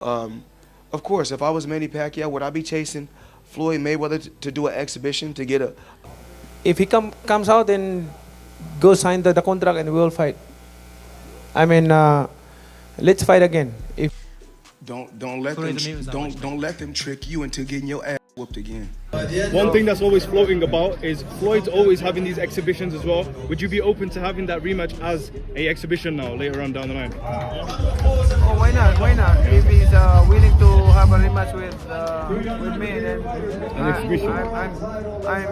Of course, if I was Manny Pacquiao, would I be chasing Floyd Mayweather to do an exhibition to get a? If he comes out and go sign the contract and we'll fight. I mean, let's fight again. If Don't let them trick you into getting your ass whooped again. One thing that's always floating about is Floyd's always having these exhibitions as well. Would you be open to having that rematch as a exhibition now later on down the line? Oh, why not? Why not? If he's willing to have a rematch with me, then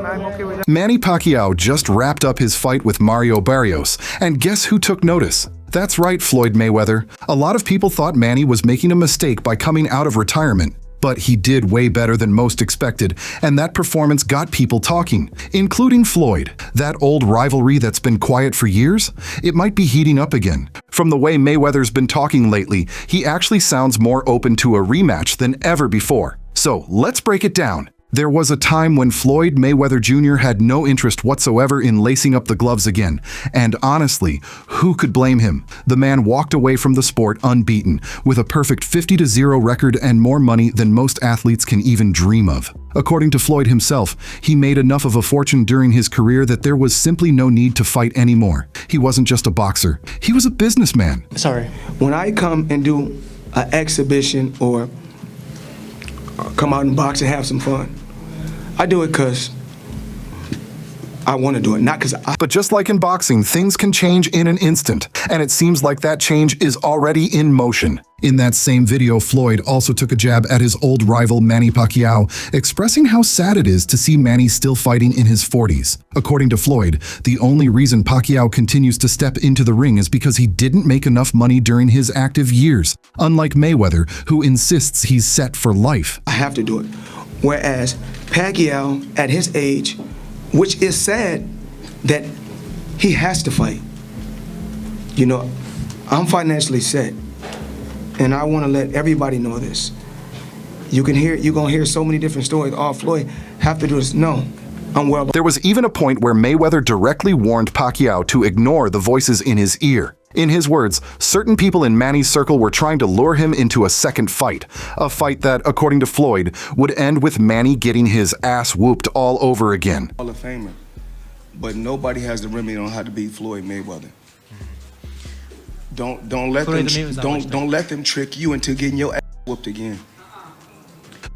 I'm okay with that. Manny Pacquiao just wrapped up his fight with Mario Barrios, and guess who took notice? That's right, Floyd Mayweather. A lot of people thought Manny was making a mistake by coming out of retirement. But he did way better than most expected, and that performance got people talking, including Floyd. That old rivalry that's been quiet for years, it might be heating up again. From the way Mayweather's been talking lately, he actually sounds more open to a rematch than ever before. So let's break it down. There was a time when Floyd Mayweather Jr. had no interest whatsoever in lacing up the gloves again. And honestly, who could blame him? The man walked away from the sport unbeaten, with a perfect 50-0 record and more money than most athletes can even dream of. According to Floyd himself, he made enough of a fortune during his career that there was simply no need to fight anymore. He wasn't just a boxer, he was a businessman. Sorry, when I come and do an exhibition or come out and box and have some fun, I do it because I want to do it, not because I... But just like in boxing, things can change in an instant, and it seems like that change is already in motion. In that same video, Floyd also took a jab at his old rival Manny Pacquiao, expressing how sad it is to see Manny still fighting in his 40s. According to Floyd, the only reason Pacquiao continues to step into the ring is because he didn't make enough money during his active years, unlike Mayweather, who insists he's set for life. I have to do it. Whereas Pacquiao, at his age, which is sad that he has to fight. You know, I'm financially set, and I want to let everybody know this. You're gonna hear so many different stories. Oh, Floyd have to do this. No, I'm well. There was even a point where Mayweather directly warned Pacquiao to ignore the voices in his ear. In his words, certain people in Manny's circle were trying to lure him into a second fight. A fight that, according to Floyd, would end with Manny getting his ass whooped all over again. Hall of Famer, but nobody has the remedy on how to beat Floyd Mayweather. Don't let them trick you into getting your ass whooped again.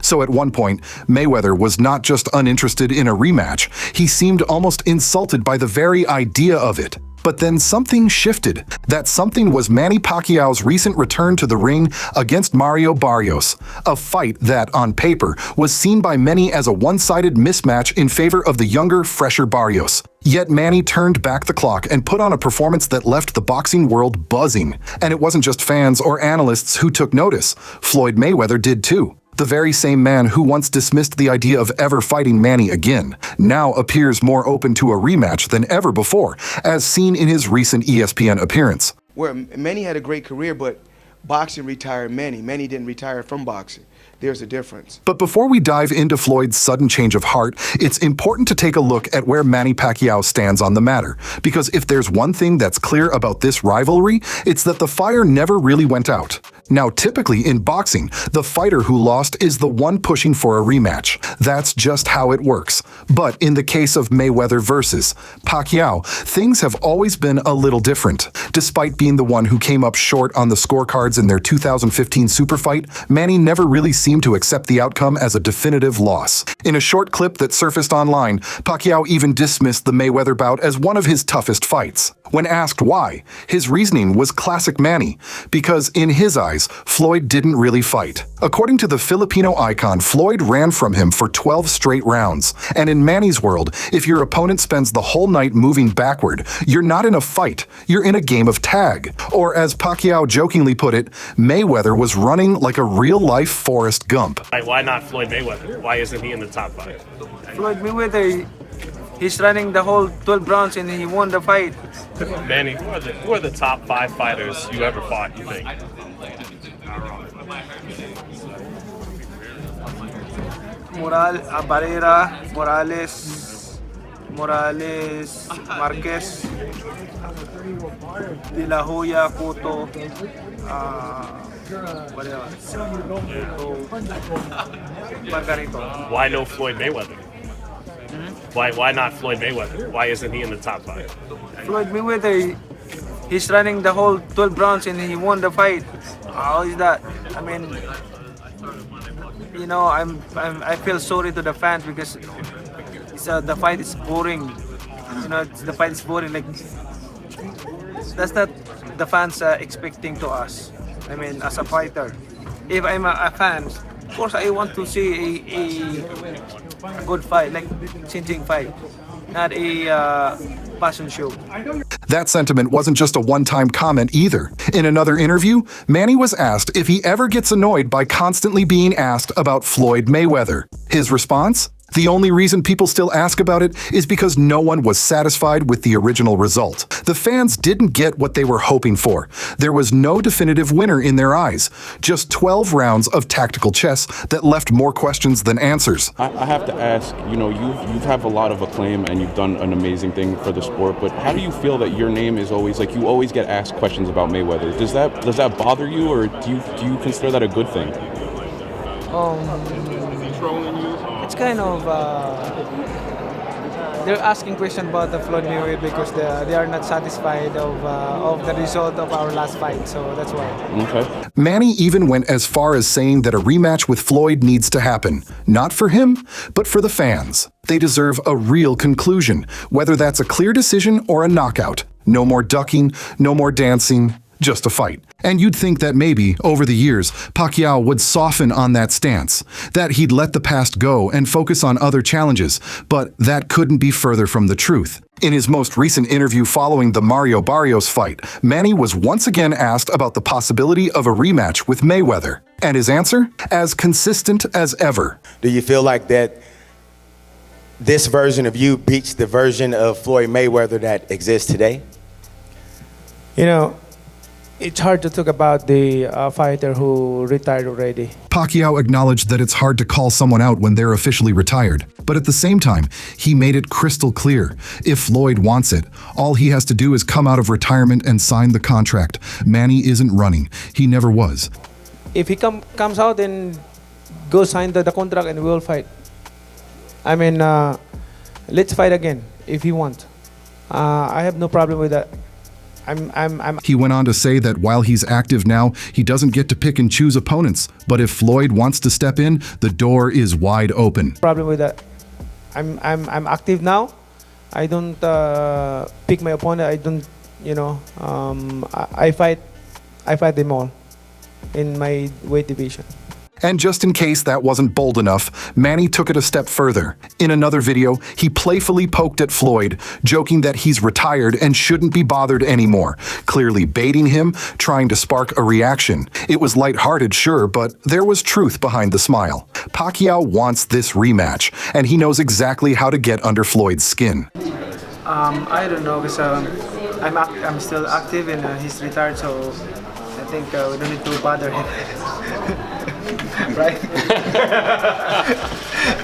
So at one point, Mayweather was not just uninterested in a rematch, he seemed almost insulted by the very idea of it. But then something shifted. That something was Manny Pacquiao's recent return to the ring against Mario Barrios, a fight that, on paper, was seen by many as a one-sided mismatch in favor of the younger, fresher Barrios. Yet Manny turned back the clock and put on a performance that left the boxing world buzzing. And it wasn't just fans or analysts who took notice. Floyd Mayweather did too. The very same man who once dismissed the idea of ever fighting Manny again now appears more open to a rematch than ever before, as seen in his recent ESPN appearance. Where Manny had a great career, but boxing retired Manny. Manny didn't retire from boxing. There's a difference. But before we dive into Floyd's sudden change of heart, it's important to take a look at where Manny Pacquiao stands on the matter. Because if there's one thing that's clear about this rivalry, it's that the fire never really went out. Now, typically in boxing, the fighter who lost is the one pushing for a rematch. That's just how it works. But in the case of Mayweather versus Pacquiao, things have always been a little different. Despite being the one who came up short on the scorecards in their 2015 super fight, Manny never really seemed to accept the outcome as a definitive loss. In a short clip that surfaced online, Pacquiao even dismissed the Mayweather bout as one of his toughest fights. When asked why, his reasoning was classic Manny, because in his eyes, Floyd didn't really fight. According to the Filipino icon, Floyd ran from him for 12 straight rounds. And in Manny's world, if your opponent spends the whole night moving backward, you're not in a fight, you're in a game of tag. Or as Pacquiao jokingly put it, Mayweather was running like a real-life Forrest Gump. Why not Floyd Mayweather? Why isn't he in the top 5? Floyd Mayweather, he's running the whole 12 rounds and he won the fight. Manny, who are the top 5 fighters you ever fought, you think? Barrera, Morales, Marquez, De La Hoya, Cotto, Why no Floyd Mayweather? Why not Floyd Mayweather? Why isn't he in the top 5? Floyd Mayweather, he's running the whole 12 rounds and he won the fight. How is that? I mean, I feel sorry to the fans because the fight is boring. The fight is boring. Like that's not the fans expecting to us. I mean, as a fighter, if I'm a fan, of course I want to see a good fight, like changing fight, not a passion show. That sentiment wasn't just a one-time comment either. In another interview, Manny was asked if he ever gets annoyed by constantly being asked about Floyd Mayweather. His response? The only reason people still ask about it is because no one was satisfied with the original result. The fans didn't get what they were hoping for. There was no definitive winner in their eyes. Just 12 rounds of tactical chess that left more questions than answers. I have to ask, you've have a lot of acclaim and you've done an amazing thing for the sport, but how do you feel that your name is always, like, you always get asked questions about Mayweather? Does that bother you, or do you consider that a good thing? It's kind of they're asking questions about the Floyd Mayweather because they are not satisfied of the result of our last fight, so that's why. Okay. Manny even went as far as saying that a rematch with Floyd needs to happen. Not for him, but for the fans. They deserve a real conclusion, whether that's a clear decision or a knockout. No more ducking, no more dancing, just a fight. And you'd think that maybe, over the years, Pacquiao would soften on that stance, that he'd let the past go and focus on other challenges, but that couldn't be further from the truth. In his most recent interview following the Mario Barrios fight, Manny was once again asked about the possibility of a rematch with Mayweather. And his answer? As consistent as ever. Do you feel like that this version of you beats the version of Floyd Mayweather that exists today? It's hard to talk about the fighter who retired already. Pacquiao acknowledged that it's hard to call someone out when they're officially retired. But at the same time, he made it crystal clear. If Floyd wants it, all he has to do is come out of retirement and sign the contract. Manny isn't running. He never was. If he comes out and go sign the contract and we'll fight. I mean, let's fight again if he wants. I have no problem with that. He went on to say that while he's active now, he doesn't get to pick and choose opponents. But if Floyd wants to step in, the door is wide open. Problem with that. I'm active now. I don't pick my opponent. I don't, I fight them all in my weight division. And just in case that wasn't bold enough, Manny took it a step further. In another video, he playfully poked at Floyd, joking that he's retired and shouldn't be bothered anymore, clearly baiting him, trying to spark a reaction. It was lighthearted, sure, but there was truth behind the smile. Pacquiao wants this rematch, and he knows exactly how to get under Floyd's skin. I don't know because I'm still active and he's retired, so I think we don't need to bother him. Right?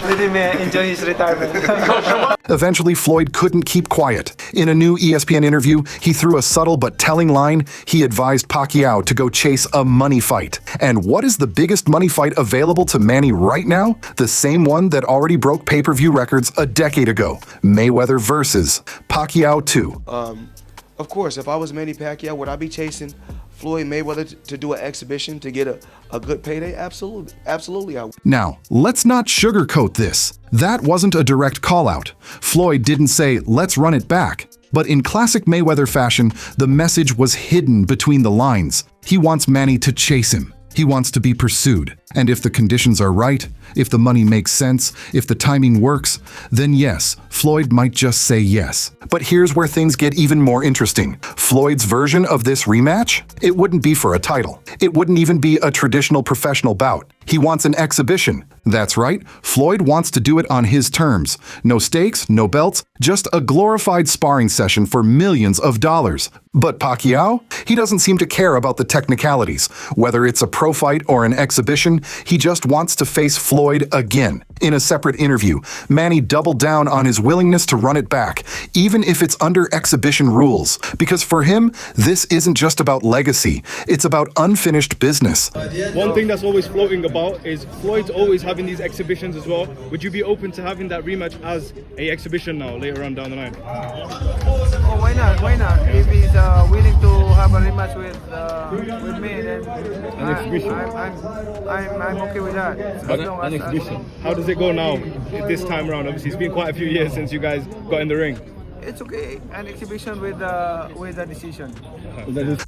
Let him enjoy his retirement. Eventually, Floyd couldn't keep quiet. In a new ESPN interview, he threw a subtle but telling line. He advised Pacquiao to go chase a money fight. And what is the biggest money fight available to Manny right now? The same one that already broke pay-per-view records a decade ago. Mayweather versus Pacquiao 2. Of course, if I was Manny Pacquiao, would I be chasing Floyd Mayweather to do an exhibition to get a good payday? Absolutely I would. Now, let's not sugarcoat this. That wasn't a direct call-out. Floyd didn't say, let's run it back. But in classic Mayweather fashion, the message was hidden between the lines. He wants Manny to chase him. He wants to be pursued. And if the conditions are right, if the money makes sense, if the timing works, then yes, Floyd might just say yes. But here's where things get even more interesting. Floyd's version of this rematch? It wouldn't be for a title. It wouldn't even be a traditional professional bout. He wants an exhibition. That's right, Floyd wants to do it on his terms. No stakes, no belts, just a glorified sparring session for millions of dollars. But Pacquiao? He doesn't seem to care about the technicalities. Whether it's a pro fight or an exhibition, reason, he just wants to face Floyd again. In a separate interview, Manny doubled down on his willingness to run it back, even if it's under exhibition rules. Because for him, this isn't just about legacy, it's about unfinished business. One thing that's always floating about is Floyd's always having these exhibitions as well. Would you be open to having that rematch as a exhibition now, later on down the line? Oh, why not? Why not? If he's willing to have a rematch with me, then I'm okay with that. An exhibition. How does it go now, this time around? Obviously, it's been quite a few years since you guys got in the ring. It's okay. An exhibition with a decision.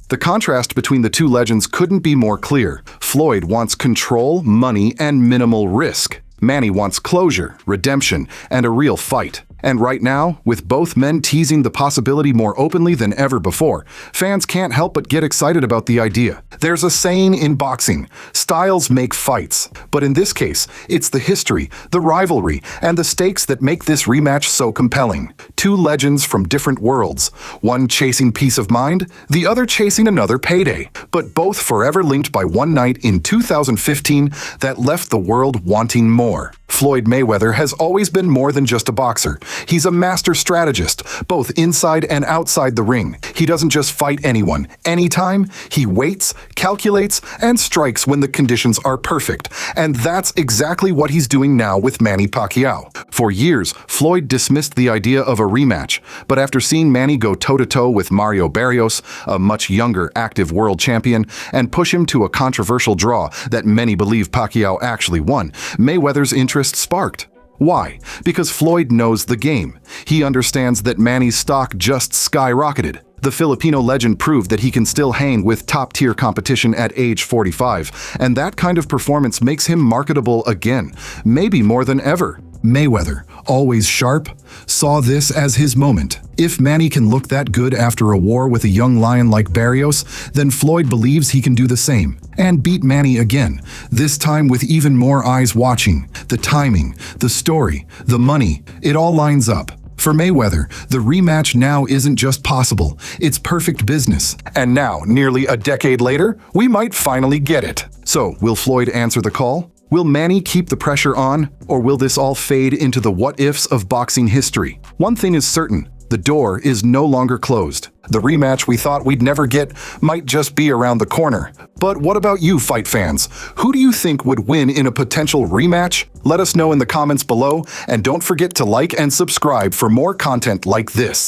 The contrast between the two legends couldn't be more clear. Floyd wants control, money, and minimal risk. Manny wants closure, redemption, and a real fight. And right now, with both men teasing the possibility more openly than ever before, fans can't help but get excited about the idea. There's a saying in boxing, styles make fights. But in this case, it's the history, the rivalry, and the stakes that make this rematch so compelling. Two legends from different worlds, one chasing peace of mind, the other chasing another payday, but both forever linked by one night in 2015 that left the world wanting more. Floyd Mayweather has always been more than just a boxer. He's a master strategist, both inside and outside the ring. He doesn't just fight anyone, anytime. He waits, calculates, and strikes when the conditions are perfect. And that's exactly what he's doing now with Manny Pacquiao. For years, Floyd dismissed the idea of a rematch, but after seeing Manny go toe-to-toe with Mario Barrios, a much younger active world champion, and push him to a controversial draw that many believe Pacquiao actually won, Mayweather's interest sparked. Why? Because Floyd knows the game. He understands that Manny's stock just skyrocketed. The Filipino legend proved that he can still hang with top-tier competition at age 45, and that kind of performance makes him marketable again, maybe more than ever. Mayweather, always sharp, saw this as his moment. If Manny can look that good after a war with a young lion like Barrios, then Floyd believes he can do the same and beat Manny again, this time with even more eyes watching. The timing, the story, the money, it all lines up. For Mayweather, the rematch now isn't just possible, it's perfect business. And now, nearly a decade later, we might finally get it. So, will Floyd answer the call? Will Manny keep the pressure on, or will this all fade into the what-ifs of boxing history? One thing is certain, the door is no longer closed. The rematch we thought we'd never get might just be around the corner. But what about you, fight fans? Who do you think would win in a potential rematch? Let us know in the comments below, and don't forget to like and subscribe for more content like this.